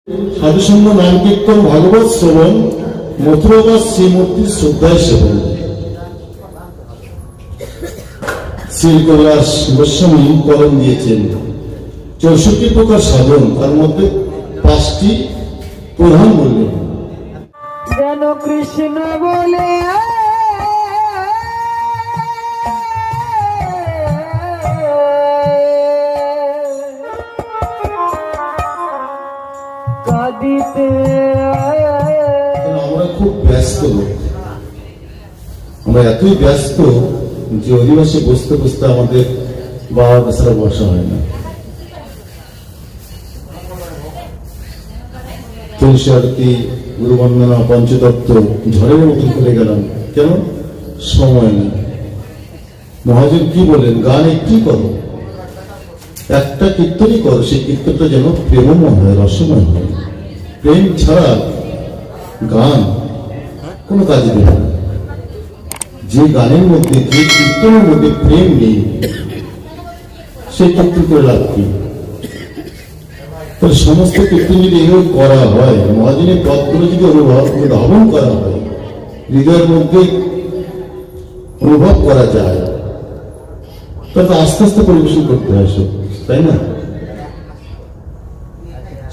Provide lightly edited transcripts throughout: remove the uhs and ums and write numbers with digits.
সাধুসঙ্গ নাম কীর্তন ভাগবত শ্রবণ মথুরাবাস শ্রীমূর্তির শ্রদ্ধায় সেবন। শ্রী কৈলাস গোস্বামী কলম দিয়েছেন 64 প্রকার সাধন, তার মধ্যে 5টি প্রধান বললেন। যেন কৃষ্ণ বলে কাঁদিতে। আমরা খুব ব্যস্ত লোক, আমরা এতই ব্যস্ত যে অধিবাসে বসতে বসতে আমাদের বাবা বেচারা বসা হয় না। তুলসী আরতি, গুরু বন্দনা, পঞ্চতত্ত্ব ঝড়ের মতন করে গেলাম, কেন? সময় নেই। মহাজন কি বলেন? গান একটি করো, একটা কীর্তনই করো, সেই কীর্তনটা যেন প্রেমময় হয়, রসময় হয়। প্রেম ছাড়া গান কোনো কাজে দেবে না। যে গানের মধ্যে, যে কীর্তনের মধ্যে প্রেম নেই, সেই কীর্তন করে লাভ কি? তাহলে সমস্ত কীর্তন যদি এভাবে করা হয়, মহাজনের পদগুলো যদি অনুধাবন করা হয়, হৃদয়ের মধ্যে অনুভব করা যায়, তাহলে আস্তে আস্তে পরিবেশন করতে হয় সব, তাই না?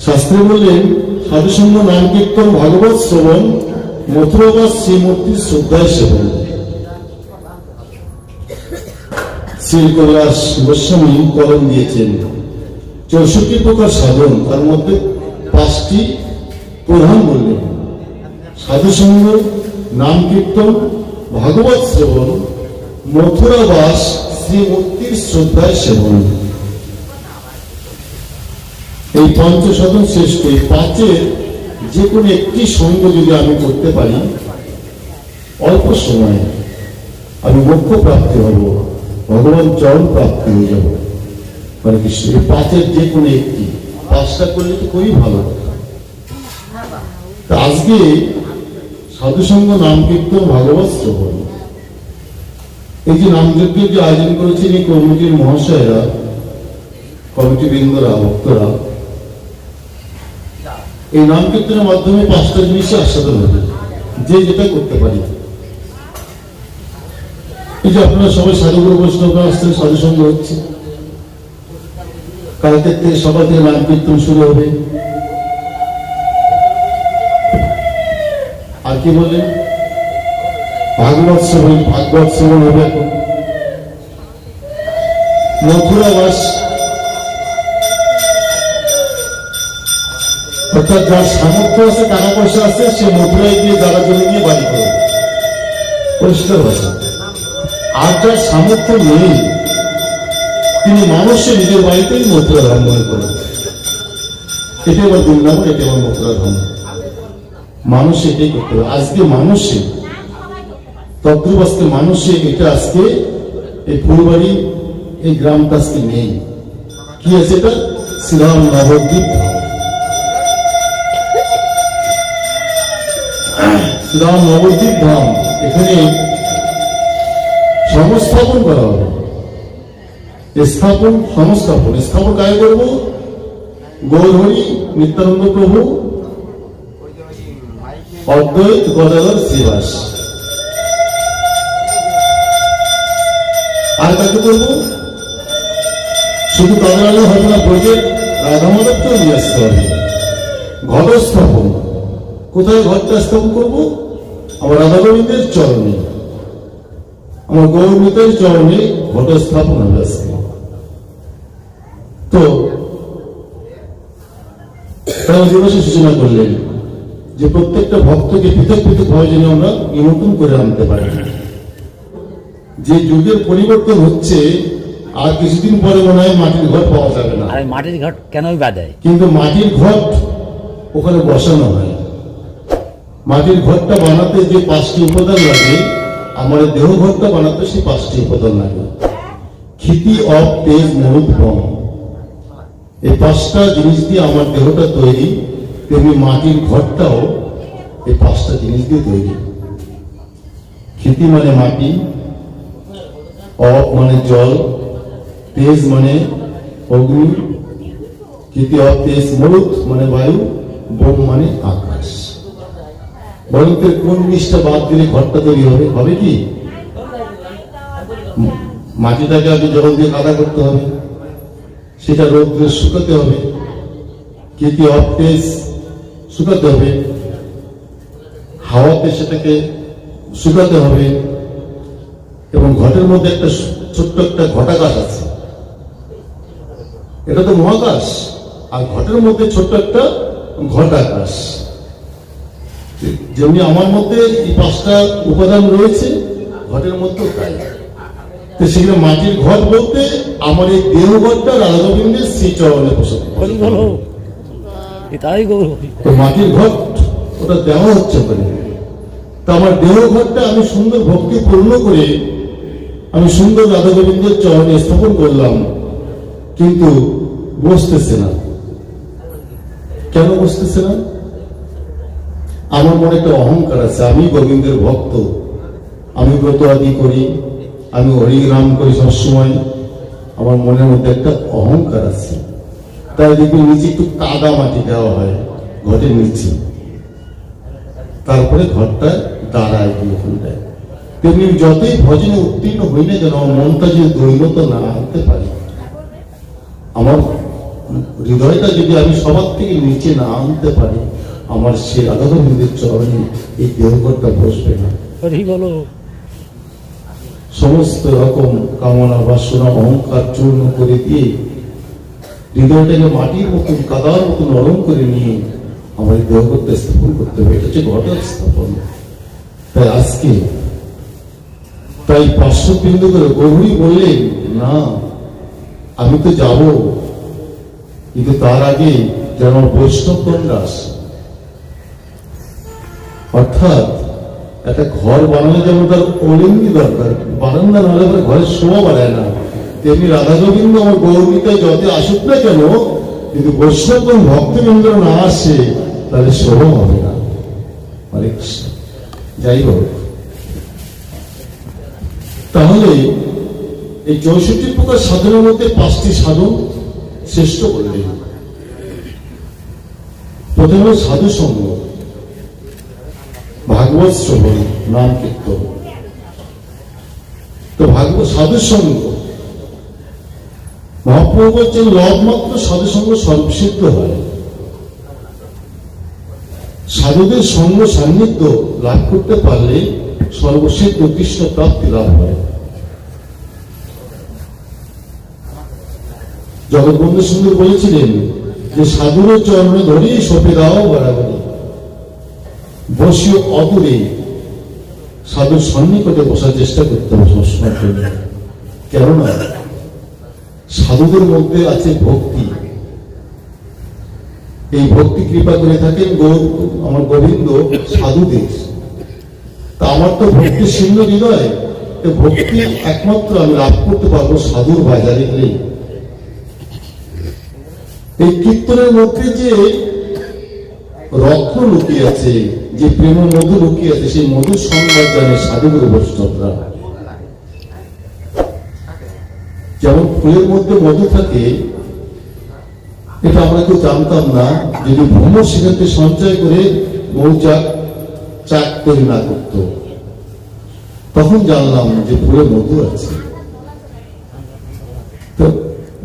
শাস্ত্রে বললেন সাধুসঙ্গ নাম কীর্তন ভাগবত শ্রবণ মথুরাবাস শ্রীমূর্তির শ্রদ্ধায় সেবন। শ্রী কৈলাস গোস্বামী কলম দিয়েছেন 64 প্রকার সাধন, তার মধ্যে 5টি প্রধান বললেন। সাধুসঙ্গ নাম কীর্তন ভাগবত শ্রবণ মথুরাবাস শ্রীমূর্তির শ্রদ্ধায় সেবন। এই পঞ্চসাধন শ্রেষ্ঠ। এই 5-এর যে কোনো একটি সঙ্গ যদি আমি করতে পারি, অল্প সময়ে আমি মোক্ষ প্রাপ্তি হব, ভগবান চরণ প্রাপ্তি হয়ে যাব। হরে কৃষ্ণ। এই 5-এর যে কোনো একটি, 5টা করলে তো খুবই ভালো। আজকে সাধুসঙ্গ নাম কীর্তন ভাগবত শ্রবণ, এই যে নামযজ্ঞের যে আয়োজন করেছেন এই কমিটির মহাশয়রা, কমিটি বৃন্দরা, ভক্তরা, এই নাম কীর্তনের মাধ্যমে 5টা জিনিসই আস্বাদন হবে, যে যেটা করতে পারি। এই যে আপনারা সবাই সাধুগুরু বৈষ্ণবরা আসছেন, সাধুসঙ্গ হচ্ছে, কালকের থেকে সকাল থেকে নাম কীর্তন শুরু হবে। আর কি বলে ভাগবত শ্রবণ হবে। এখন মথুরাবাস, অর্থাৎ যার সামর্থ্য আছে, টাকা পয়সা আছে, সে মথুরায় গিয়ে জায়গা জমি নিয়ে বাড়ি করে, পরিষ্কার ভাষা। আর যার সামর্থ্য নেই, তিনি মানুষে নিজের বাড়িতেই মথুরা ধাম মনে করেন। এটা এবার বৃন্দাবন, এটা এবার মথুরা ধাম। মানুষ এটাই করতে হবে। আজকে মানুষে তদ্রুপ, আজকে মানুষে এটা, আজকে এই ফুলবাড়ি, এই গ্রামটা আজকে নেই। কি আছে এটা? শ্রীরাম নবদ্বীপ ধাম। শ্রীরাম নবদ্বীপ ধাম, এখানে সংস্থাপন করা হবে। সংস্থাপন কাজ করবো গৌরহরি, নিত্যানন্দ প্রভু, অদ্বৈত গদাধর শ্রীবাস। আর কাকে করবো? শুধু তাদের আগে হবে না, প্রজেক্ট রাধা মাধবকেও নিয়ে আসতে হবে। ঘটস্থাপন, কোথায় ঘরটা স্থাপন করবো? আমার রাধা গোবিন্দের চরণে, আমার গৌরমিতার চরণে ঘটস্থাপন হবে আজকে। তো তারা দিবসে সূচনা করলেন যে প্রত্যেকটা ভক্তকে পৃথক পৃথক ভাবে যেন আমরা নিমন্ত্রণ করে আনতে পারি। যে যুগের পরিবর্তন হচ্ছে, আর কিছুদিন পরে মনে হয় মাটির ঘর পাওয়া যাবে না। মাটির ঘর কেনই বাঁধায়? কিন্তু মাটির ঘট ওখানে বসানো হয়। মাটির ঘরটা বানাতে যে 5টি উপাদান লাগে, আমার দেহ ঘরটা বানাতে সেই 5টি উপাদান লাগে। ক্ষিতি, অপ, তেজ, মরুদ, ব্রহ্ম। এই 5টা জিনিস দিয়ে আমার দেহটা তৈরি, তেমনি মাটির ঘরটাও এই 5টা জিনিস দিয়ে তৈরি। ক্ষিতি মানে মাটি, অপ মানে জল, তেজ মানে অগ্নি, তৃতীয় তেজ মরুত মানে বায়ু, বন মানে আকাশ। বরং কোন জিনিসটা বাদ দিলে ঘরটা তৈরি হবে? হবে কি? মাটিটাকে আগে জল দিয়ে কাদা করতে হবে, সেটা রোদ্রে শুকাতে হবে, কেটে অফটেজ শুকাতে হবে, হাওয়াতে সেটাকে শুকাতে হবে, এবং ঘটের মধ্যে একটা ছোট্ট একটা ঘটাকাশ আছে, এটা তো মহাকাশ, আর ঘটের মধ্যে ছোট্ট একটা ঘটাকাশ। যেমনি আমার মধ্যে এই 5টা উপাদান রয়েছে, ঘটের মধ্যেও তাই। তো সেখানে মাটির ঘট বলতে আমার এই দেহঘরটা রাধা গোবিন্দের শ্রীচরণে বসে। তো মাটির ঘট ওটা দেওয়া হচ্ছে বলে, তো আমার দেহঘরটা আমি সুন্দর ভক্তি পূর্ণ করে আমি সুন্দর রাধা গোবিন্দের চরণে স্থাপন করলাম, কিন্তু বসতেছে না। কেন বসতেছে না? আমার মনে একটা অহংকার আছে, আমি গোবিন্দের ভক্ত, আমি ব্রত আদি করি, আমি হরি নাম করি সবসময়, আমার মনের মধ্যে একটা অহংকার আছে। তাই দেখবি নিচে একটু কাদা মাটি দেওয়া হয় ঘটের নিচে, তারপরে ঘরটা দাঁড়ায় দিয়ে ফুলটায়। তেমনি যতই ভজনে উত্তীর্ণ হই না যেন আমার মনটা যদি দৈন্যতা না আনতে পারি, আমার হৃদয়টা যদি আমি সবার থেকে নিচে না আনতে পারি, আমার সে রাধা গোবিন্দের চরণে এই দেহঘরটা বসবে না। সমস্ত রকম কামনা বাসনা অহংকার চূর্ণ করে দিয়ে হৃদয়টাকে মাটির মতন কাদার মতন নরম করে নিয়ে আমার এই দেহঘরটা স্থাপন করতে হবে। এটা হচ্ছে ঘটের স্থাপন। তাই আজকে তাই 500 বিন্দু করে গৌরী বললেন, না আমি তো যাব, কিন্তু তার আগে যেন বৈষ্ণব কন্যাস, অর্থাৎ একটা ঘর বানালে যেমন তার অলিঙ্গি দরকার, বারান্দা না হলে ঘরের শোভা বাড়ায় না, তেমনি রাধা গোবিন্দ আমার গৌরীতায় যত আসুক না কেন, কিন্তু বৈষ্ণব ভক্তবৃন্দ না আসে তাহলে শোভা হবে না। হরে কৃষ্ণ। যাই হোক, তাহলে এই 64 প্রকার সাধনের মধ্যে 5টি সাধন শ্রেষ্ঠ করলেন। প্রথমে সাধু সঙ্গ, ভাগবত শ্রবণ, নাম কীর্তন। তো ভাগবত সাধু সঙ্গ, মহাপ্রভু বলছেন লবমাত্র সাধু সঙ্গ সর্বসিদ্ধ হয়। সাধুদের সঙ্গ সান্নিধ্য লাভ করতে পারলে সর্বসিদ্ধ কৃষ্ণ প্রাপ্তি লাভ হয়। জগৎবন্ধু সুন্দর বলেছিলেন যে সাধুর চরণে ধরে সপে দাও বাড়াবাড়ি, বসিও অদূরে, সাধুর সন্নিকটে বসার চেষ্টা করতে হবে সবসময়। কেননা সাধুদের মধ্যে আছে ভক্তি, এই ভক্তি কৃপা করে থাকেন আমার গোবিন্দ সাধুদের। তা আমার তো ভক্তি শূন্য হৃদয়, ভক্তি একমাত্র আমি লাভ করতে পারবো সাধুর বাজারে গেলে। এই কীর্তনের মধ্যে যে রত্ন লুকিয়ে আছে, যে প্রেম মধু লুকিয়ে আছে, সেই মধুর সংবাদ জানে সাধুগুরু বৈষ্ণবরা। যেমন ফুলের মধ্যে মধু থাকে, এটা আমরা কেউ জানতাম না। যদি ভ্রমর সেখানে সঞ্চয় করে মৌচাক চাক তৈরি না করত, তখন জানলাম যে ফুলে মধু আছে। তো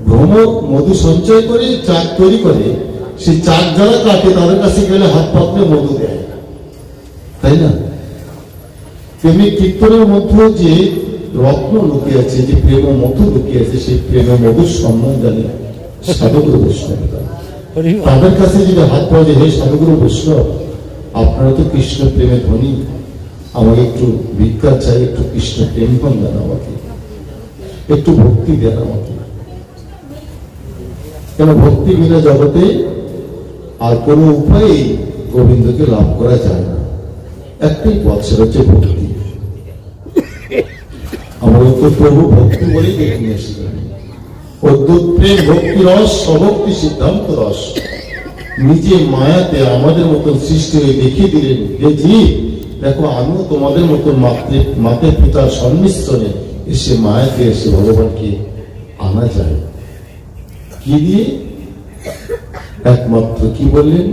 ভ্রমর মধু সঞ্চয় করে চাক তৈরি করে, সেই চাক যারা কাটে তাদের কাছে গেলে হাত পাতলে মধু দেয়, তাই না? তেমনি কীর্তনের মধ্যে যে রত্ন লুকিয়ে আছে, যে প্রেম মধু লুকিয়ে আছে, সেই প্রেম মধুর সম্মান জানে সাধুগুরু বৈষ্ণব। তাদের কাছে যদি হাত পাওয়া যায়, হে সাধুগুরু বৈষ্ণব, আপনারা তো কৃষ্ণ প্রেমে ধনী, আমাকে একটু ভিক্ষা চাই, একটু কৃষ্ণ প্রেম কম দেন আমাকে, একটু ভক্তি দেন আমাকে। কেন ভক্তি বিনা জগতে আর কোন উপায়ে গোবিন্দকে লাভ করা যায় না। একটাই পথ, সেটা হচ্ছে ভক্তি। আমরা তো প্রভু ভক্তি বলেই দেখে নিয়ে এসেছিলাম। অদ্ভুত প্রেম ভক্তি রস, স্বভক্তি সিদ্ধান্ত রস। নিজে মায়াতে আমাদের মতন সৃষ্টি হয়ে দেখিয়ে দিলেন যে জীব, দেখো আমিও তোমাদের মতন মাতে পিতার সংমিশ্রণে এসে মায়াতে এসে ভগবানকে আনা যায়। কি দিয়ে? একমাত্র কি বললেন?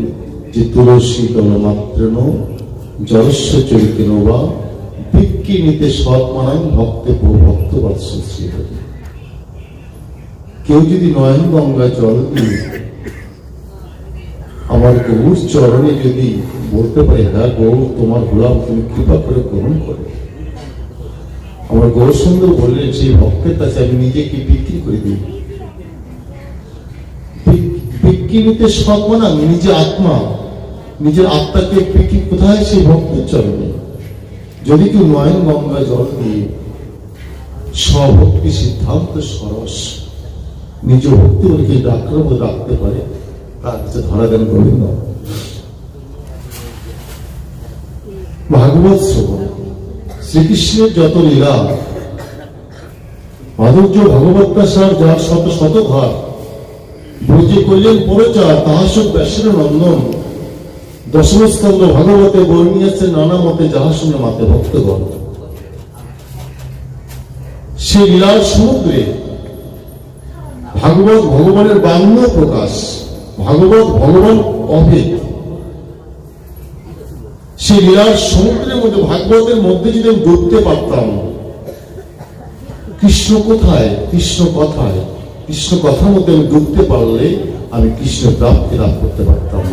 যে তুলসী দলমাত্রেণ জলস্য চরিতেন বা ভিক্ষি নিতে সৎ মানান ভক্তে ভক্ত বাৎসশ্রী। কেউ যদি নয়ন গঙ্গা জল দিয়ে আমার গৌর চরণে যদি বলতে পারে, হ্যাঁ গৌর তোমার গোলাম তুমি কৃপা করে গ্রহণ করো, আমার গৌর সুন্দর বললেন সেই ভক্তের কাছে আমি নিজেকে বিক্রি করে দিই। বিক্রি নিতে সৎ মানান নিজে আত্মা, নিজের আত্মাকে বিক্রি কোথায়? সেই ভক্তের চরণে। যদি কেউ নয়ন গঙ্গা জল দিয়ে স্বভক্তি সিদ্ধান্ত সরস নিজ ভক্তি বলে ডাক্তার রাখতে পারে, তার কাছে ধরা দেন গোবিন্দ। ভাগবত শ্রবণ, শ্রীকৃষ্ণের যত লীলা মাধুর্য ভগবৎসার যার শত শত ঘর ব্রজে করলেন পরচার, তাহার সব ব্যাসের নন্দন। দশম স্কন্ধ ভাগবতে বর্ণিয়াছে নানা মতে, যাহা শুনে মাতে ভক্তগণ। সে লীলার সমুদ্রে ভাগবত ভগবানের বাংল প্রকাশ, ভাগবত ভগবান অভেদ। সেই লীলার সমুদ্রের মধ্যে ভাগবতের মধ্যে যদি আমি ডুবতে পারতাম, কৃষ্ণ কোথায়, কৃষ্ণ কথায়, কৃষ্ণ কথার মধ্যে আমি ডুবতে পারলে আমি কৃষ্ণ প্রাপ্তি লাভ করতে পারতাম।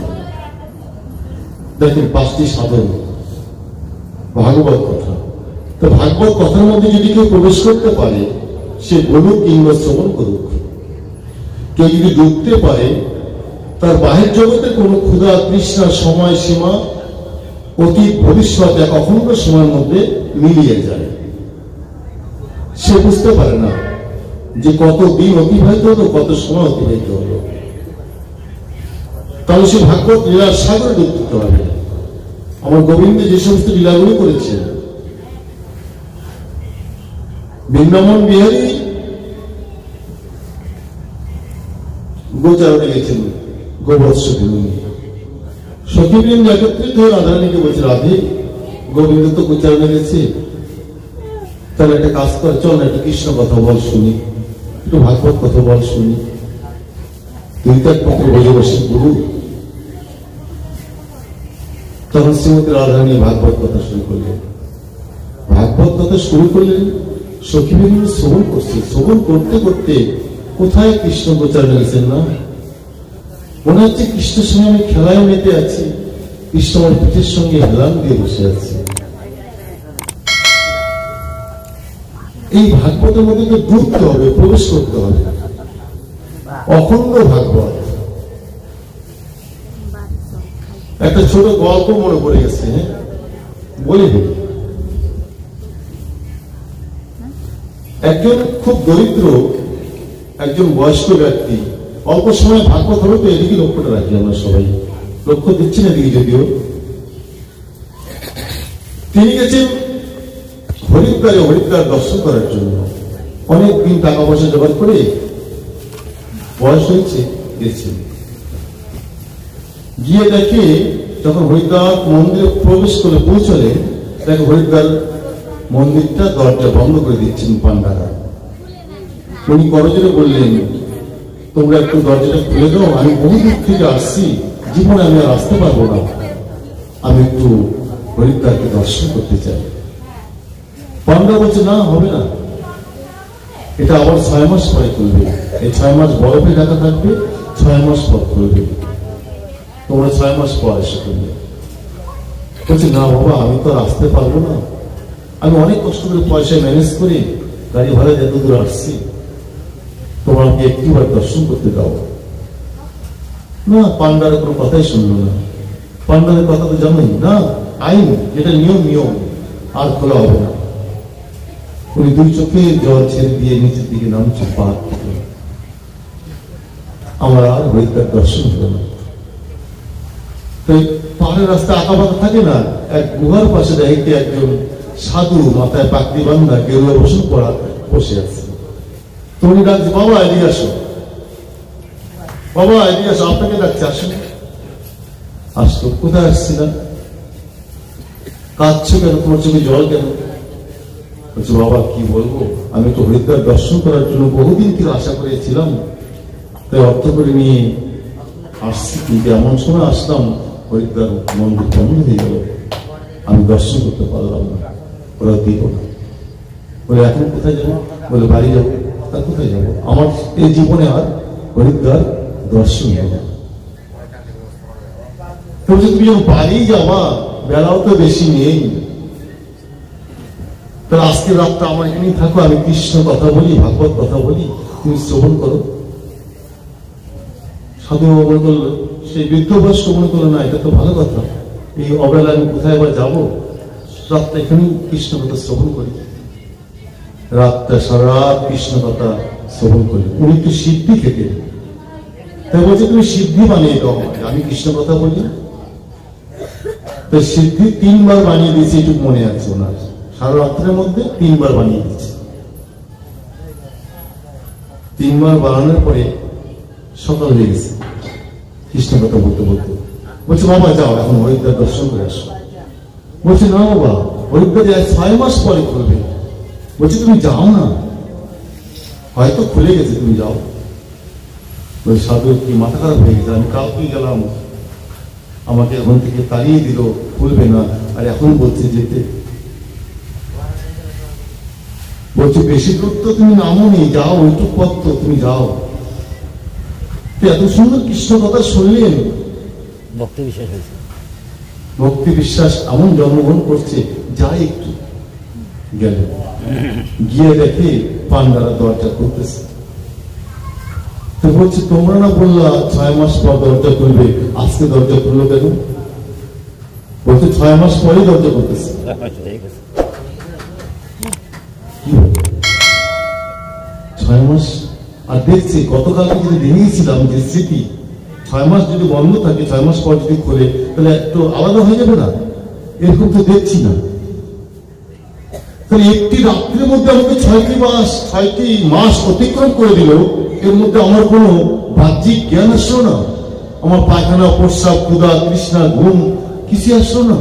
দেখেন 5টি সাধন ভাগবত কথা। তো ভাগবত কথার মধ্যে যদি কেউ প্রবেশ করতে পারে, সে বলুক কিংবা শ্রবণ করুক, কেউ যদি ডুবতে পারে, তার বাহির জগতে কোনো ক্ষুধা তৃষ্ণা সময় সীমা অতীত ভবিষ্যৎ এক অখণ্ড সময়ের মধ্যে মিলিয়ে যায়। সে বুঝতে পারে না যে কত দিন অতিবাহিত হলো, কত সময় অতিবাহিত হলো। তাহলে সে ভাগবত লীলার সাগরে ডুবতে হবে। আমার গোবিন্দ যে সমস্ত লীলাগুলো করেছেন, বৃন্দাবন বিহারী গোচারণে গেছেন গোবৎস ভূমি। সখীবৃন্দ একত্রিত হয়ে রাধারানীকে বলছে, রাধে গোবিন্দ তো গোচারণে গেছে, তাহলে একটা কাজ কর, চল না একটু কৃষ্ণ কথা বল শুনি, একটু ভাগবত কথা বল শুনি। তুই তো একমাত্র ব্রজবাসী গুরু। তখন শ্রীমতী রাধারানী ভাগবত কথা শুরু করলেন। ভাগবত কথা শুরু করলেন, সখীবৃন্দ শ্রবণ করছে। শ্রবণ করতে করতে কোথায় কৃষ্ণ গোচারণে গেছেন না, মনে হচ্ছে কৃষ্ণের সঙ্গে আমি খেলায় মেতে আছি, কৃষ্ণ আমার পিঠের সঙ্গে হেলান দিয়ে বসে আছে। এই ভাগবতের মধ্যে তো ডুবতে হবে, প্রবেশ করতে হবে। অখণ্ড ভাগবত। একটা ছোট গল্প মনে পড়ে গেছে, বলি। একজন খুব দরিদ্র একজন বয়স্ক ব্যক্তি, অল্প সময় ভাগবত হবে তো এদিকে লক্ষ্যটা রাখি আমরা সবাই, লক্ষ্য দিচ্ছি না এদিকে যদিও। তিনি গেছেন হরিদ্বারে, হরিদ্বার দর্শন করার জন্য। অনেকদিন টাকা পয়সা জোগাড় করে বয়স হয়েছে, গেছেন। গিয়ে দেখে যখন হরিদ্বার মন্দিরে প্রবেশ করে পৌঁছলে, দেখে হরিদ্বার মন্দিরটা দরজা বন্ধ করে দিচ্ছেন পান্ডারা। উনি করজোরে বললেন, তোমরা একটু দরজাটা খুলে দাও, আমি বহু দূর থেকে আসছি, জীবনে আমি আর আসতে পারবো না, আমি একটু হরিদ্বারকে দর্শন করতে চাই। পান্ডা বলছে, না হবে না, এটা আবার 6 মাস পরে খুলবে। এই 6 মাস বরফে ঢাকা থাকবে, 6 মাস পর খুলবে, তোমরা 6 মাস পর এসে করবে। বলছে, না বাবা আমি তো আর আসতে পারবো না, আমি অনেক কষ্ট করে পয়সা ম্যানেজ করে গাড়ি ভাড়া এত দূর আসছি, তোমরা আমাকে একটিবার দর্শন করতে দাও না। পান্ডার কোনো কথাই শুনলো না। পান্ডারের কথা তো জানোই না, আইন যেটা নিয়ম, নিয়ম আর খোলা হবে না। উনি 2 চোখে জল ছেড়ে দিয়ে নিচের দিকে নামছে পাহাড় থেকে। আমার আর হরিদ্বার দর্শন হলো না। পাহাড়ের রাস্তা আঁকা বাঁকা থাকে না, এক গুহার পাশে দেখে একজন সাধু মাথায় পাগড়ি বান্ধা গেরুয়া বসন পড়া বসে আছে। তুমি ডাকছে, বাবা এদিকে আসো, বাবা এদিকে আসো, আপনাকে ডাকছে, আসুন। আসতো, কোথায় আসছিলাম, কাঁদছো কেন, তোমার চোখে জল কেন? বলছে, বাবা কি বলবো, আমি তো হরিদ্বার দর্শন করার জন্য বহুদিন থেকে আশা করেছিলাম, তাই অর্থ করে নিয়ে আসছি, কিন্তু এমন সময় আসলাম হরিদ্বার মন্দির বন্ধ হয়ে গেল, আমি দর্শন করতে পারলাম না, ওরা দিল না। বলে এখন কোথায় যাবো? বলে বাড়ি যাবো। তা কোথায় যাবো? আমার এই জীবনে আর হরিদ্বার দর্শন হবে। তুমি যখন বাড়ি যাওয়া, বেলাও তো বেশি নেই, তাহলে আজকে রাতটা আমার এখানেই থাকো, আমি কৃষ্ণ কথা বলি, ভাগবত কথা বলি, তুমি শ্রবণ করো। সাধু বাবা মনে করলো, সেই বৃদ্ধ বয়স্ক মনে করলো, না এটা তো ভালো কথা, এই অবেলা আমি কোথায় আবার যাবো, রাতটা এখানেই কৃষ্ণ কথা শ্রবণ করি। রাতটা সারা রাত কৃষ্ণ কথা শ্রবণ করি। উনি একটু সিদ্ধি খেতে, তাই বলছে তুমি সিদ্ধি বানিয়ে দাও আমাকে, আমি কৃষ্ণ কথা বলি। তো সিদ্ধি 3 বার বানিয়ে দিয়েছে, এটুকু মনে আছে ওনার। সারা রাত্রের মধ্যে 3 বার বানিয়ে দিচ্ছে। 3 বার বানানোর পরে সকাল হয়ে গেছে, কৃষ্ণ কথা বলতে বলতে। বলছে বাবা যাও এখন হরিদ্বার দর্শন করে আসো। বলছে না বাবা, হরিদ্বারে 6 মাস পরে খুলবে। বলছে তুমি যাও না, হয়তো খুলে গেছে, তুমি যাও। ওই সাধু কি মাথা খারাপ হয়ে গেছে, আমি কাউকে গেলাম, আমাকে এখন থেকে তাড়িয়ে দিল, খুলবে না, আর এখন বলছে যেতে। বলছে বেশি দূর তো তুমি নামোনি, যাও, ওইটুক পথ তো তুমি যাও। এত সুন্দর কৃষ্ণ কথা শুনলেন, ভক্তি বিশ্বাস হয়েছে। ভক্তি বিশ্বাস এমন জন্মগ্রহণ করছে, যাই একটু গেল, গিয়ে দেখে পান্ডারা দরজা খুলতেছে। তো বলছে তোমরা না বললা 6 মাস পর দরজা খুলবে, আজকে দরজা খুললো কেন? বলছে 6 মাস পরে দরজা খুলতেছে। কি বলে? 6 মাস? আর দেখছি গতকালকে যদি দেখেছিলাম যে স্মৃতি, 6 মাস যদি বন্ধ থাকে, 6 মাস পর যদি খোলে, তাহলে একটু আলাদা হয়ে যাবে না? এরকম তো দেখছি না। তাহলে একটি রাত্রের মধ্যে আমাকে 6টি মাস অতিক্রম করে দিল, এর মধ্যে আমার কোনো বাহ্যিক জ্ঞান আসলো না, আমার পায়খানা, প্রস্রাব, ক্ষুধা, তৃষ্ণা, ঘুম কিছু আসলো না।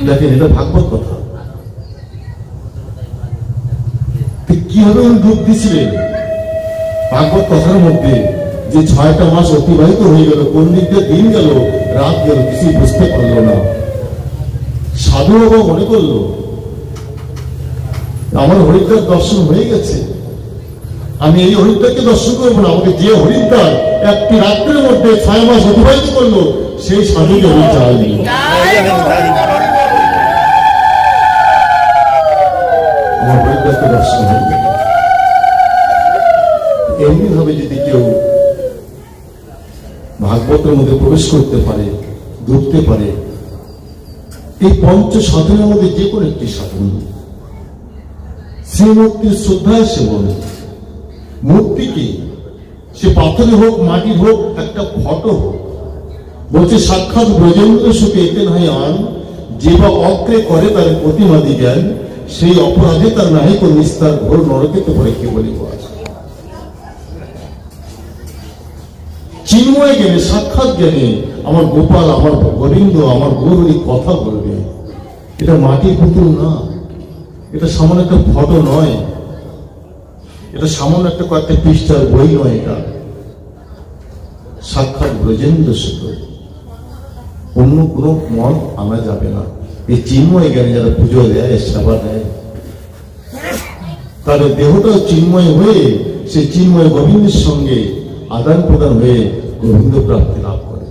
দেখেন এটা ভাগবত কথা। কিভাবে উনি ডুব দিছিলেন ভাগবত কথার মধ্যে, যে 6টা মাস অতিবাহিত হয়ে গেল, কোন দিক দিয়ে দিন গেল রাত গেল কিছুই বুঝতে পারলো না। সাধু বাবা মনে করলো আমার হরিদ্বার দর্শন হয়ে গেছে, আমি এই হরিদ্বারকে দর্শন করবো না, আমাকে যে হরিদ্বার একটি রাত্রের মধ্যে 6 মাস অতিবাহিত করলো, সেই সাধুকে আমি চাইনি। আমার হরিদ্বারকে দর্শন হয়ে গেল। এমনি ভাবে যদি কেউ ভাগবতের মধ্যে প্রবেশ করতে পারে, ডুবতে পারে, এই 5 সাধনের মধ্যে যে কোনো একটি সাধন, শ্রীমূর্তির শ্রদ্ধায় সেবন, মূর্তি কি সে পাথরে হোক, মাটির হোক, একটা ফটো হোক। বলছে সাক্ষাৎ ব্রজেন্দ্র সুখে এতে নাই আন, যে বা অক্রে করে তার প্রতিমাদি জ্ঞান, সেই অপরাধে তার নাহি কোন নিস্তার, ঘোর নরকেতে পড়ে কে বলিব আজ। চিন্ময় জ্ঞানে, সাক্ষাৎ জ্ঞানে আমার গোপাল, আমার গোবিন্দ, আমার গৌরী কথা বলবে। এটা মাটির পুতুল না, এটা সামান্য একটা ফটো নয়, এটা সামান্য একটা কয়েকটা পৃষ্ঠার বই নয়, এটা সাক্ষাৎ ব্রজেন্দ্র সুখ। অন্য কোনো মন আনা যাবে না। এই চিন্ময় জ্ঞানে যারা পুজো দেয়, সেবা দেয়, তাদের দেহটাও চিন্ময় হয়ে সে চিন্ময় গোবিন্দের সঙ্গে আদান প্রদান হয়ে গোবিন্দ প্রাপ্তি লাভ করে।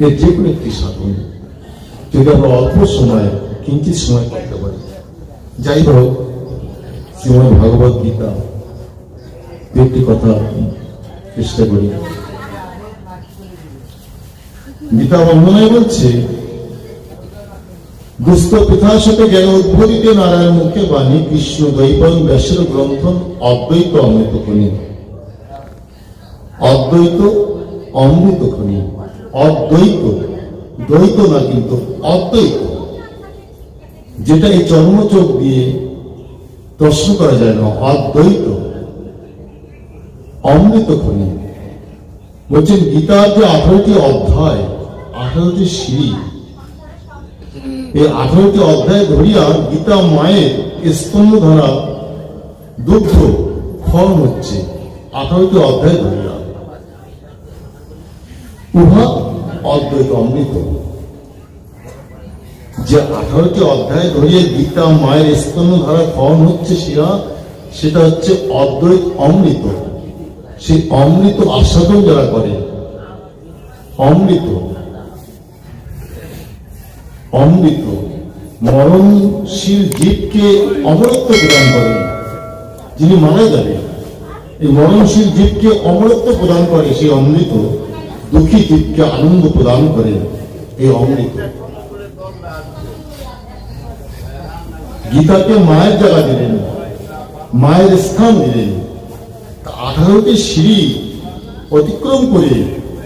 এর যে কোনো একটি সাধন যদি আমরা অল্প সময়, কিঞ্চিত সময় করতে পারি। যাই হোক, শ্রীমদ ভাগবত গীতা একটি কথা চেষ্টা করি। গীতা বন্ধনায় বলছে, দুস্থ পিতাশতে জ্ঞান উদ্বোধিতে নারায়ণ মুখে বাণী, কৃষ্ণ দৈবং ব্যাসের গ্রন্থন অদ্বৈত অমৃত খনি। অদ্বৈত অমৃত খনি, অদ্বৈত, দ্বৈত না কিন্তু অদ্বৈত, যেটা এই চর্মচোখ দিয়ে দর্শন করা যায় না, অদ্বৈত অমৃত খনি। বলছেন গীতার যে 18টি অধ্যায়, 18টি সিঁড়ি, এই 18টি অধ্যায় ধরিয়া গীতা মায়ের স্তম্ভ ধরা দুগ্ধ ফল হচ্ছে 18টি অধ্যায় ধরিয়া। অদ্বৈত অমৃত। যে 18টি অধ্যায় ধরিয়ে গীতা মায়ের স্তন্য ধারা খাওয়ানো হচ্ছে সেটা হচ্ছে অদ্বৈত অমৃত। সেই অমৃত আস্বাদন যারা করে, অমৃত অমৃত মরণশীল জীবকে অমরত্ব প্রদান করেন। যিনি মারা যাবে, এই মরণশীল জীবকে অমরত্ব প্রদান করে সেই অমৃত, দুঃখী জীবকে আনন্দ প্রদান করে এই অমৃত। গীতাকে মায়ের জায়গা দিলেন, মায়ের স্থান দিলেন। 18টি সিঁড়ি অতিক্রম করে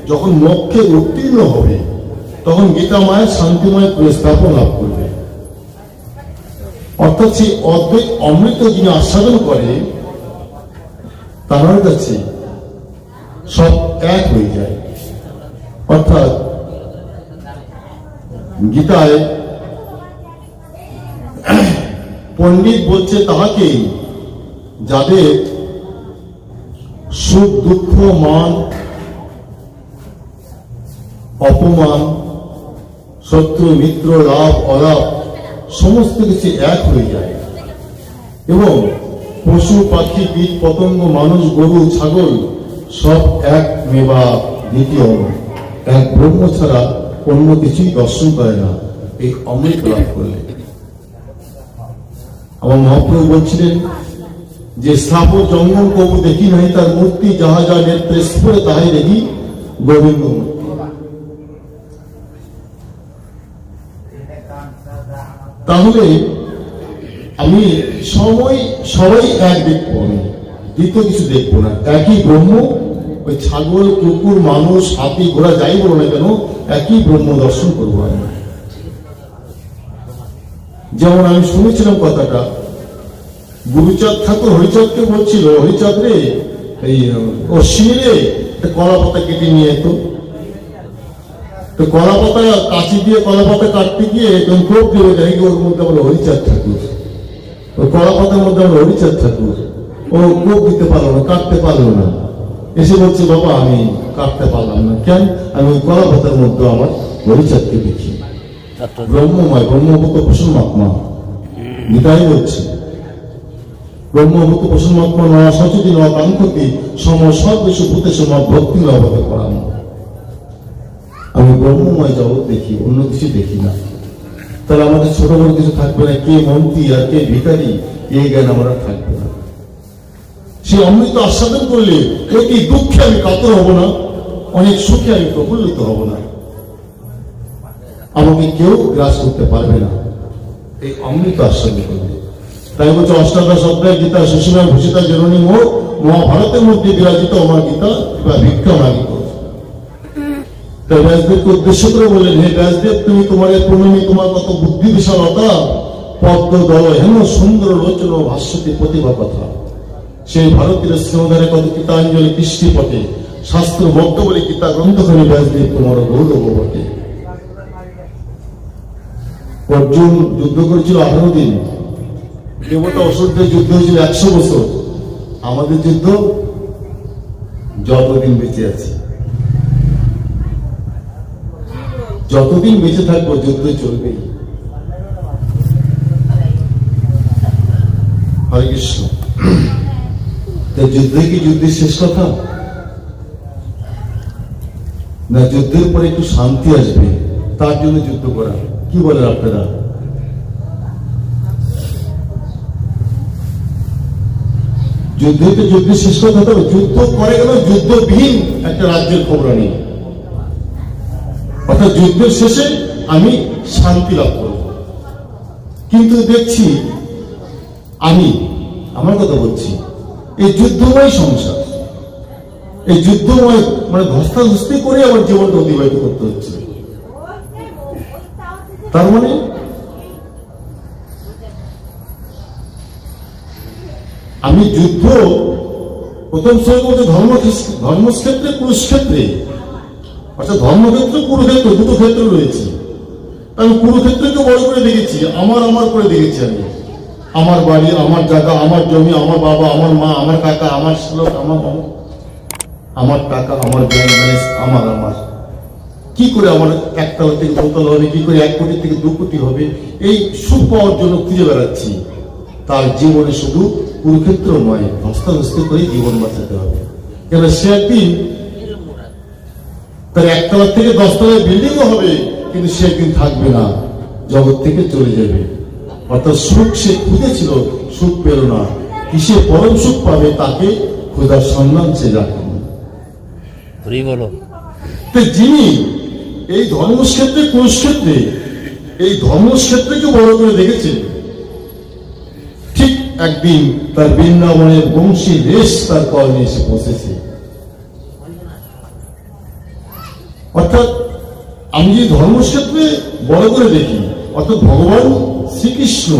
যখন মোক্ষে উত্তীর্ণ হবে, তখন গীতা মায়ের শান্তিময় প্রস্থাপন লাভ করবে। অর্থাৎ সেই অদ্বৈত অমৃত যিনি আস্বাদন করে, তার কাছে সব এক হয়ে যায়। অর্থাৎ গীতায় পণ্ডিত বলছে তাহাকেই যাদের সুখ দুঃখ মান অপমান শত্রু মিত্র লাভ অলাভ সমস্ত কিছু এক হয়ে যায়, এবং পশু পাখি কীট পতঙ্গ মানুষ গরু ছাগল সব এক মেবা দ্বিতীয় এক ব্রহ্ম ছাড়া অন্য কিছুই দর্শন করে না এই অমৃত লাভ করলে। আমার মহাপ্রভু বলছিলেন যে স্থাপন জঙ্গল কবু দেখি নাই তার মূর্তি, যাহা যা নেত্রে স্ফুরে তাহাই দেখি গোবিন্দ মূর্তি। তাহলে আমি সবাই এক দেখবো, আমি দ্বিতীয় কিছু দেখবো না, একই ব্রহ্ম। ওই ছাগল কুকুর মানুষ হাতি ঘোড়া যাই বলো না কেন, একই ব্রহ্ম দর্শন করবো আমি। যেমন আমি শুনেছিলাম কথাটা, গুরুচাঁদ ঠাকুর হরিচাঁদকে বলছিল, হরিচাঁদ রে এই অশ্বিনী রে কলা পাতা কেটে নিয়ে যেত। তো কলা পাতা কাঁচি দিয়ে কলা পাতা কাটতে গিয়ে একদম কোপ দিয়ে দেখি ওর মধ্যে আমরা হরিচাঁদ ঠাকুর, ওই কলা পাতার মধ্যে আমরা হরিচাঁদ ঠাকুর। ও কোপ দিতে পারলো না, কাটতে পারলো না, এসে বলছে বাবা আমি কাটতে পারলাম না। কেন? আমি ওই কলা পাতার মধ্যে আমার হরিচাঁদকে দেখি। ব্রহ্মময় ব্রহ্মভূত প্রসন্নাত্মা গীতাই বলছে, ব্রহ্মভূত প্রসন্নাত্মা নয়া সচেতী নয়া কাঙ্ক্ষতি সম সর্বেষু ভূতেষু মা ভক্তি লাভতে করানো। আমি ব্রহ্মময় জগৎ দেখি, অন্য কিছু দেখি না। তাহলে আমাদের ছোট বড় কিছু থাকবে না, কে মন্ত্রী আর কে ভিখারি এই জ্ঞান আমরা থাকবে না। সে অমৃত আস্বাদন করলে অতি দুঃখে আমি কাতর হব না, অনেক সুখে আমি প্রফুল্লিত হব না, আমাকে কেউ গ্রাস করতে পারবে না এই অমৃত আস্বাদন করলে। তাই বলছে অষ্টাদশ অধ্যায় গীতা সুষমা ভূষিতা জননী মোহ মহাভারতের মধ্যে বিরাজিত আমার গীতা বা ভিক্ষা মাগিত। তাই ব্যাসদেবকে উদ্দেশ্য করে বললেন, হে ব্যাসদেব তুমি তোমার প্রণমী, তোমার কত বুদ্ধি বিশালতা, পদ্ম দল হেন সুন্দর লোচন ভাষ্যতি প্রতিভা কথা। সেই ভারতীয় স্নেহধারে কত গীতাঞ্জলি কৃষ্টি পটে, শাস্ত্র বক্ত বলে গীতা গ্রন্থখানি ব্যাসদেব তোমার গৌরব বটে। অর্জুন যুদ্ধ করেছিল 18 দিন, দেবতা অসুরদের যুদ্ধ হয়েছিল 100 বছর। আমাদের যুদ্ধ যতদিন বেঁচে আছে, যতদিন বেঁচে থাকবো যুদ্ধ চলবেই। হরে কৃষ্ণ। যুদ্ধে কি যুদ্ধের শেষ কথা না? যুদ্ধের পরে একটু শান্তি আসবে, তার জন্য যুদ্ধ করা। কি বলেন আপনারা? যুদ্ধে তো যুদ্ধের শেষ কথা, তবে যুদ্ধ করে গেল যুদ্ধবিহীন একটা রাজ্যের খবর নেই। অর্থাৎ যুদ্ধের শেষে আমি শান্তি লাভ করব। কিন্তু দেখছি আমার কথা বলছি, এই যুদ্ধময় সংসার, এই যুদ্ধময় মানে ধস্তাধস্তি করে আমার জীবনটা অতিবাহিত করতে হচ্ছে। তার মানে আমি যুদ্ধ প্রথম সময় বলতে ধর্মক্ষেত্রে কুরুক্ষেত্রে, অর্থাৎ ধর্মক্ষেত্র কুরুক্ষেত্র দুটো ক্ষেত্র রয়েছে। আমি কুরুক্ষেত্রকে বড় করে দেখেছি, আমার করে দেখেছি। আমি আমার বাড়ি, আমার জায়গা, আমার জমি, আমার বাবা, আমার মা, আমার কাকা, আমার শ্লোক, আমার টাকা, আমার ব্যাংক ব্যালেন্স, আমার কি করে আমার 1 তলা থেকে 2 তলা হবে, কি করে 1 কোটি থেকে 2 কোটি হবে, এই সুখ পাওয়ার জন্য খুঁজে বেড়াচ্ছি। তার জীবনে শুধু কুরুক্ষেত্র নয়, ধস্তাধস্তি করে জীবন বাঁচাতে হবে। কেন সে একদিন তার 1 তলা থেকে 10 তলায় বিল্ডিংও হবে, কিন্তু সে একদিন থাকবে না, জগৎ থেকে চলে যাবে। অর্থাৎ সুখ সে খুঁজেছিল, সুখ পেল না। কিসে পরম সুখ পাবে তাকে খোঁজার সন্ধান সে রাখেন। হরি বলো। তো যিনি এই ধর্মক্ষেত্রে, কুরুক্ষেত্রে, এই ধর্মক্ষেত্রকে বড় করে দেখেছেন, ঠিক একদিন তার বৃন্দাবনের বংশী রেশ তার কর্মে এসে পৌঁছেছে। অর্থাৎ আমি যে ধর্মক্ষেত্রে বড় করে দেখি, অর্থাৎ ভগবান শ্রীকৃষ্ণ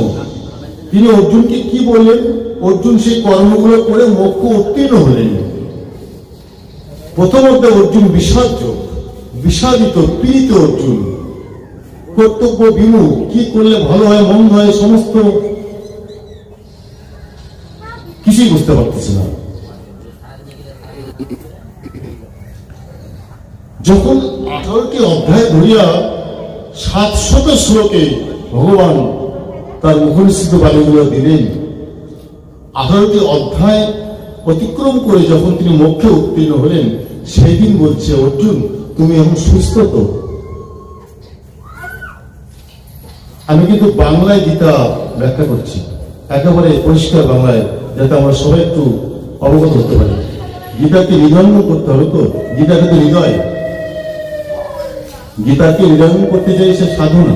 তিনি অর্জুনকে কি বললেন? অর্জুন সেই কর্মগুলো করে মোক্ষ উত্তীর্ণ হলেন। প্রথমত অর্জুন বিষাদিত পীড়িত অর্জুন, কর্তব্য বিমুখ, কি করলে ভালো হয় মন্দ হয় সমস্ত কিছুই বুঝতে পারতেছে না। যখন 18টি অধ্যায় ধরিয়া 700 শ্লোকে ভগবান তার মুখনিসৃত বাণীগুলো দিলেন, 18টি অধ্যায় অতিক্রম করে যখন তিনি মোক্ষে উত্তীর্ণ হলেন, সেই দিন বলছে, অর্জুন তুমি এখন সুস্থ তো? আমি কিন্তু বাংলায় গীতা ব্যাখ্যা করছি, একেবারে পরিষ্কার বাংলায়, যাতে আমরা সবাই একটু অবগত হতে পারি। গীতাকে হৃদয়ঙ্গ করতে হবে তো, গীতাকে তো হৃদয়, গীতাকে হৃদয়ঙ্গ করতে চাই সে সাধনা,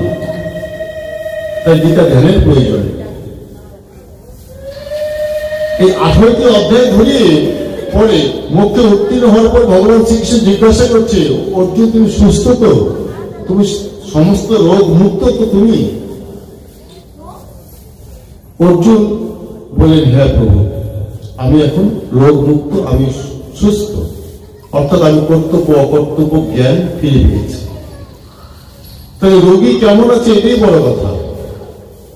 তাই গীতা ধ্যানের প্রয়োজন। এই 18টি অধ্যায় ধরিয়ে পরে মোক্ষে উত্তীর্ণ হওয়ার পর ভগবান শ্রীকৃষ্ণ জিজ্ঞাসা করছে, অর্জুন তুমি সুস্থ তো? তুমি সমস্ত রোগ মুক্ত তো তুমি? অর্জুন বলেন, হ্যাঁ প্রভু, আমি এখন রোগ মুক্ত, আমি সুস্থ। অর্থাৎ আমি কর্তব্য অকর্তব্য জ্ঞান ফিরে পেয়েছি। তাই রোগী কেমন আছে এটাই বড় কথা,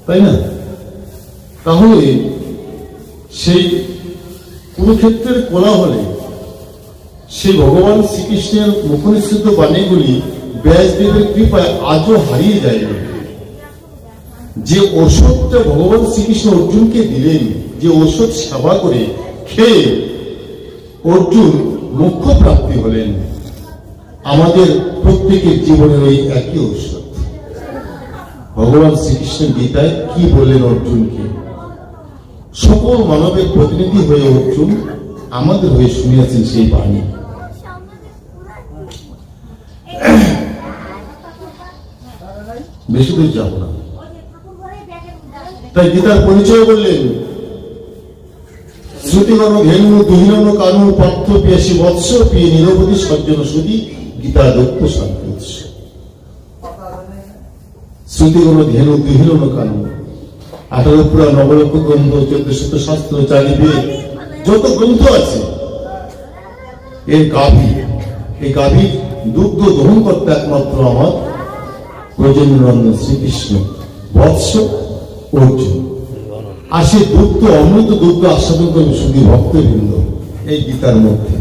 তাই না? তাহলে সেই কুরুক্ষেত্রের কোলাহলে সেই ভগবান শ্রীকৃষ্ণের মুখনিসৃত বাণীগুলি ব্যাসদেবের কৃপায় আজও হারিয়ে যায়নি। যে ওষুধটা ভগবান শ্রীকৃষ্ণ অর্জুনকে দিলেন, যে ওষুধ সেবা করে খেয়ে অর্জুন মোক্ষ প্রাপ্তি হলেন, আমাদের প্রত্যেকের জীবনের ওই একই ঔষধ। ভগবান শ্রীকৃষ্ণ গীতায় কি বললেন অর্জুনকে? সকল মানবের প্রতিনিধি হয়ে অর্জুন আমাদের হয়ে শুনিয়েছেন সেই বাণী। বেশি দূর যাব না, তাই গীতার পরিচয় বললেন, শ্রুতিগণ ধেনু দুহিনন কানু পার্থ পিয়াসী বৎস পিয়ে নিরবধি সজ্জন সুধি গীতা দত্ত শান্তি উৎস। শ্রুতিগণ ধেনু দুহিনন কানু, 18 পুরাণ, নবলক্ষ গ্রন্থ, 1400 শাস্ত্র, 4 বেদ, যত গ্রন্থ আছে, এই গাভী দুগ্ধ দহন করতে একমাত্র আমার প্রজন্মনন্দন শ্রীকৃষ্ণ, বৎস অর্জুন। আর সেই দুগ্ধ, অমৃত দুগ্ধ আস্বাদন করবে শুধু ভক্তবৃন্দ। এই গীতার মধ্যে,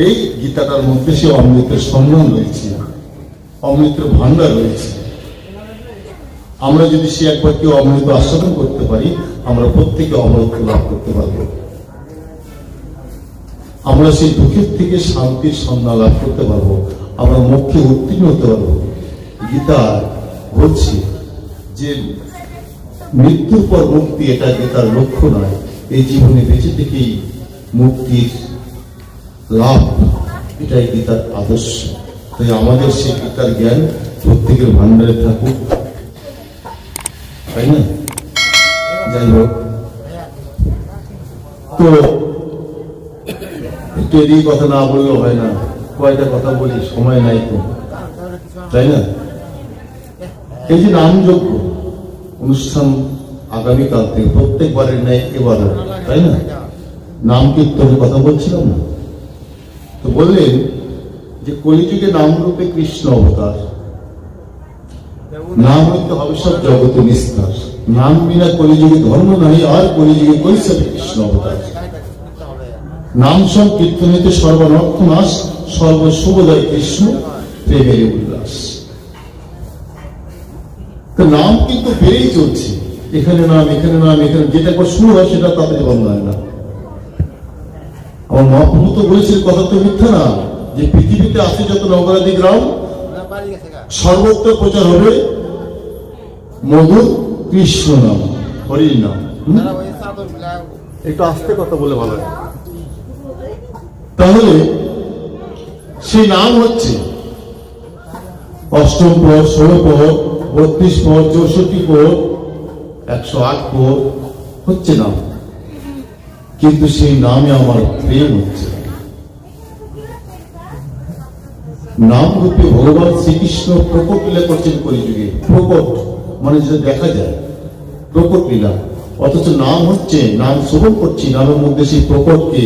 এই গীতাটার মধ্যে সে অমৃতের সম্মান রয়েছে, অমৃতের ভান্ডার রয়েছে। আমরা যদি সে একবার কেউ অমৃত আস্বাদন করতে পারি, আমরা প্রত্যেকে অমৃত লাভ করতে পারবো। আমরা সেই দুঃখের থেকে শান্তির সন্ধান লাভ করতে পারবো, আমরা মোক্ষে উত্তীর্ণ হতে পারবো। গীতা বলছে যে মৃত্যুর পর মুক্তি, এটা গীতার লক্ষ্য নয়। এই জীবনে বেঁচে থেকেই মুক্তির লাভ, এটাই গীতার আদর্শ। তাই আমাদের সেই গীতার জ্ঞান প্রত্যেকের ভান্ডারে থাকুক, তাই না? যাই হোক, তো একটু এদিকে কথা না বললেও হয় না, কয়টা কথা বলি, সময় নাই তো, তাই না? এই যে নামযজ্ঞ অনুষ্ঠান আগামীকাল থেকে প্রত্যেকবারের ন্যায় এবার, তাই না? নাম কীর্তনের কথা বলছিলাম না? তো বললেন যে কলিযুগে নামরূপে কৃষ্ণ অবতার, নাম হইতে হবে সব জগতে নিস্তার। নাম বিনা কলিযুগে ধর্ম নাই, আর কলিযুগে কৈশবে কৃষ্ণ অবতার। নাম সংকীর্তন হইতে সর্বানর্থ নাশ, সর্বশুভদয় কৃষ্ণ প্রেমের উল্লাস। তো নাম কিন্তু বেড়েই চলছে, এখানে নাম, এখানে নাম, এখানে, যেটা একবার শুরু হয় সেটা তাড়াতাড়ি বন্ধ হয় না। আমার মহাপ্রভু তো বলেছিল, কথা তো মিথ্যা না, যে পৃথিবীতে আছে যত নগরাদি গ্রাম সর্বত্র প্রচার হবে মধুর কৃষ্ণ নাম, হরির নাম। একটু আস্তে কথা বলে ভালো হয়। তাহলে সেই নাম হচ্ছে অষ্টম পদ, 16 পদ, 32 পদ, 64 পদ, 108 পদ হচ্ছে নাম, কিন্তু সেই নামে আমার প্রেম হচ্ছে না। নাম রূপে ভগবান শ্রীকৃষ্ণ প্রকট লীলা করছেন কলিযুগে। প্রকট মানে যেটা দেখা যায়, প্রকট লীলা। অথচ নাম হচ্ছে, নাম শ্রবণ করছি, নামের মধ্যে সেই প্রকটকে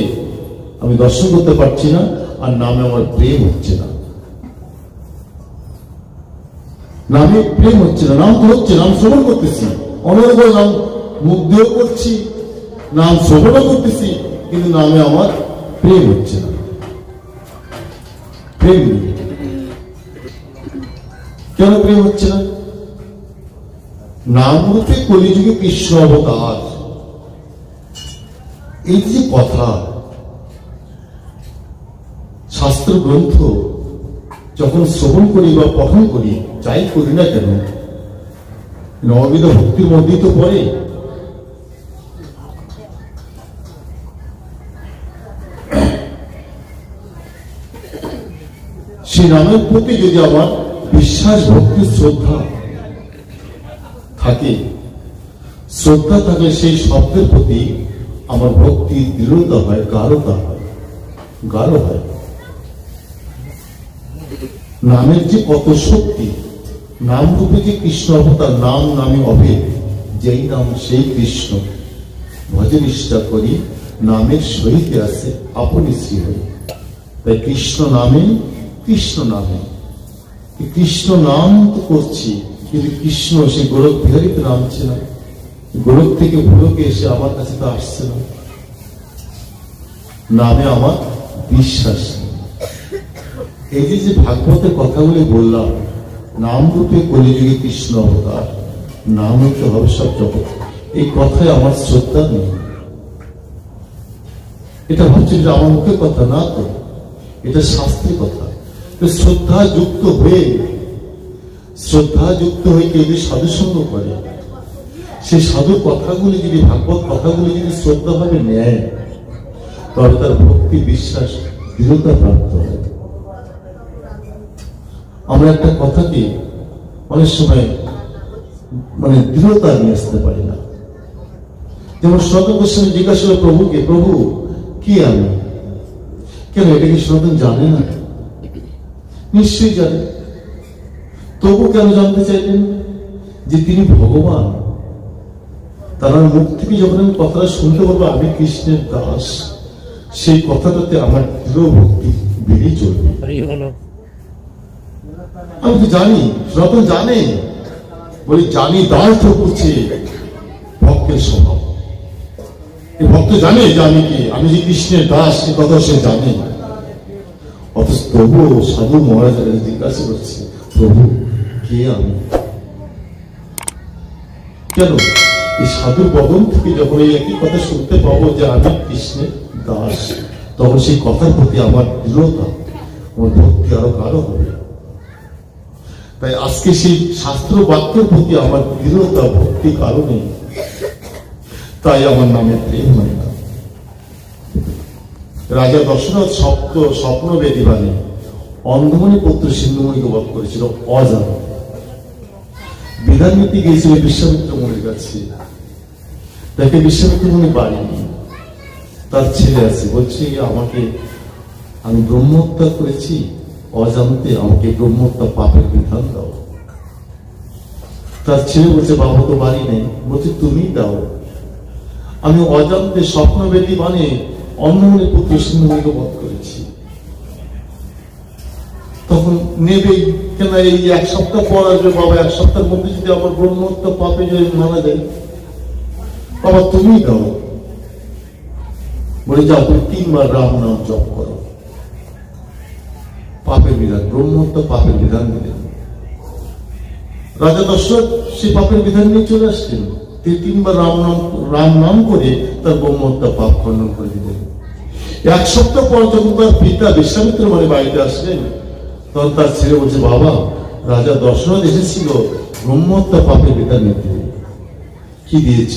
আমি দর্শন করতে পারছি না, আর নামে আমার প্রেম হচ্ছে না। নামে প্রেম হচ্ছে না, নাম তো হচ্ছে, নাম শ্রবণ করতেছি, অনর্গল নাম মুখ দিয়েও করছি, নাম শ্রবণও করতেছি, কিন্তু নামে আমার প্রেম হচ্ছে না। প্রেম নেই। কেন প্রেম হচ্ছে না? নাম রূপে কলিযুগে কৃষ্ণ অবতার, এই যে কথা, শাস্ত্র গ্রন্থ যখন শ্রবণ করি বা পঠন করি, যাই করি না কেন, নববিধ ভক্তির মধ্যেই তো পড়ে। সেই নামের প্রতি যদি আমার বিশ্বাস, ভক্তি, শ্রদ্ধা থাকে, শ্রদ্ধা থাকলে সেই শব্দের প্রতি আমার ভক্তি দৃঢ়তা হয়, গাঢ়তা হয়, গাঢ় হয়। নামের যে কত শক্তি, নাম রূপে যে কৃষ্ণ অবতার, নাম নামে অভেদ, যেই নাম সেই কৃষ্ণ, ভজে নিষ্ঠা করি নামের সহিত আছে আপনি শ্রী হই। তাই কৃষ্ণ নামে, কৃষ্ণ নামে, কৃষ্ণ নাম তো করছি, কিন্তু কৃষ্ণ সেই গোলক বিহারীতে নামছে না, গোলক থেকে ভুলকে এসে আমার কাছে তো আসছে না। নামে আমার বিশ্বাস নেই। এই যে ভাগবতের কথাগুলি বললাম, নাম রূপে কলিযুগে কৃষ্ণ অবতার, নাম হতে হবে সব জগৎ, এই কথায় আমার শ্রদ্ধা নেই। এটা ভাবছি যে আমার মুখের কথা না, তো এটা শাস্ত্রের কথা। শ্রদ্ধা যুক্ত হয়ে কেউ যদি সাধুসঙ্গ করে, সেই সাধু কথাগুলি যদি, ভাগবত কথাগুলি যদি শ্রদ্ধা ভাবে নেয়, তবে তার ভক্তি, বিশ্বাস, দৃঢ়তা প্রাপ্ত হয়। আমরা একটা কথাকে অনেক সময় মানে দৃঢ়তা নিয়ে আসতে পারি না। যেমন সনাতন গোস্বামী জিজ্ঞাসা করল প্রভুকে, প্রভু কি আমি? কেন এটা কি সনাতন জানে না? নিশ্চয়ই জানে। তবু কেন জানতে চাইলেন? যে তিনি ভগবান। তার মুখ থেকে যখন আমি কথাটা শুনতে পারবো আমি কৃষ্ণের দাস, সেই কথাটাতে আমার দৃঢ় ভক্তি বেড়ে চলবে। আমি তো জানি, সনাতন জানে, বলি জানি, দাস তো করছে ভক্তের স্বভাব। এই ভক্ত জানে যে আমি কি, আমি যে কৃষ্ণের দাস, সে কথা সে জানে। অথচ তবুও সাধু মহারাজেরা জিজ্ঞাসা করছে, প্রভু কে আমি? কেন? এই সাধু বদন থেকে যখন এই একই কথা শুনতে পাবো যে আমি কৃষ্ণের দাস, তখন সেই কথার প্রতি আমার দৃঢ়তা, আমার ভক্তি আরো গাঢ় হবে। তাই আজকে সেই শাস্ত্র বাক্যের প্রতি আমার দৃঢ়তা, ভক্তি কারণে, তাই আমার নামে প্রেম হয় না। রাজা দশরথ স্বপ্ন বেদী বাণী অন্ধমণি পুত্র সিন্ধুমণিকে বধ করেছিল অজান। বিধান নীতি গিয়েছিল বিশ্বামিত্র মুনির কাছে, তাকে বিশ্বামিত্র মুনি বাড়ি, তার ছেলে আছে, বলছে আমাকে, আমি ব্রহ্মহত্যা করেছি অজান্তে, আমাকে ব্রহ্মহত্যা পাপের বিধান দাও। তার ছেলে বলছে, বাবা তো বাড়ি নেই, বলছে তুমি দাও। আমি অজান্তে স্বপ্নবেদী মানে অন্ধমণি পুত্র সিন্ধুমণিকে বধ করেছি। তখন নেবেই, কেন এই 1 সপ্তাহ পর আসবে বাবা, 1 সপ্তাহের মধ্যে যদি আমার ব্রহ্মহত্যা পাপে যদি মারা যায়, বাবা তুমি দাও। বলে যাও, তুমি 3 বার রাম নাম জপ করো, পাপের বিধান, ব্রহ্মহত্যা পাপের বিধান দিলেন। রাজা দশরথ সেই পাপের বিধান নিয়ে চলে আসলেন। তিনি 3 বার রাম নাম করে তার ব্রহ্মহত্যা পাপ খণ্ডন করে দিলেন। 1 সপ্তাহ পর যখন তার পিতা বিশ্বামিত্র বাড়িতে আসলেন, তখন তার ছেলে বলছে, বাবা, রাজা দশরথ এসেছিল ব্রহ্মহত্যা পাপের বিধান নিতে। কি দিয়েছ?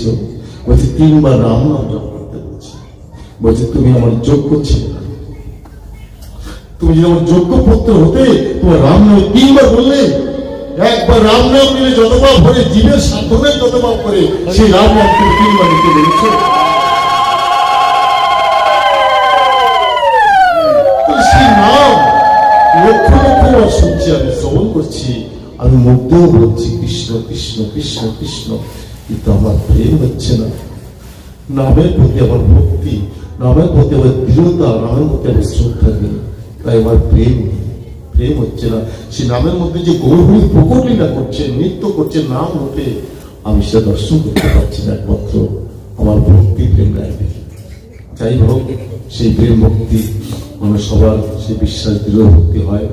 বলছে 3 বার রাম নাম জপ করতে বলছি। বলছে তুমি আমার যোগ্য ছিলে না। তুমি যদি আমার যোগ্য পুত্র হতে তোমার রাম নাম 3 বার বললে, একবার রাম নাম নিলে যত পাপ করে, জীবের সাধনায় যত পাপ করে, সেই রাম নাম তুমি 3 বার নিতে বলেছ। সেই নাম লক্ষ লক্ষ বার শুনছি, আমি শ্রবণ করছি, আমি মুগ্ধও বলছি কৃষ্ণ কৃষ্ণ কৃষ্ণ কৃষ্ণ, কিন্তু আমার প্রেম হচ্ছে না। নামের প্রতি আমার ভক্তি, নামের প্রতি আমার দৃঢ়তা, নামের প্রতি আমার শ্রদ্ধা নেই, তাই আমার প্রেম হচ্ছে না। সে নামের মধ্যে যে গৌরী প্রকটলীলা করছেন, নৃত্য করছেন, নাম রূপে আমি সেটা দর্শন করতে পারছি না, একমাত্র আমার ভক্তি প্রেম নাই। যাই হোক, সেই প্রেম ভক্তি মানে সবার সেই বিশ্বাস দৃঢ় ভক্তি হয়।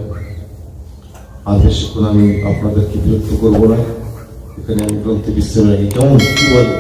আর বেশিক্ষণ আমি আপনাদেরকে বিরক্ত করবো না, এখানে আমি গ্রন্থে বিশ্রাম রাখি। কেমন কি বলে?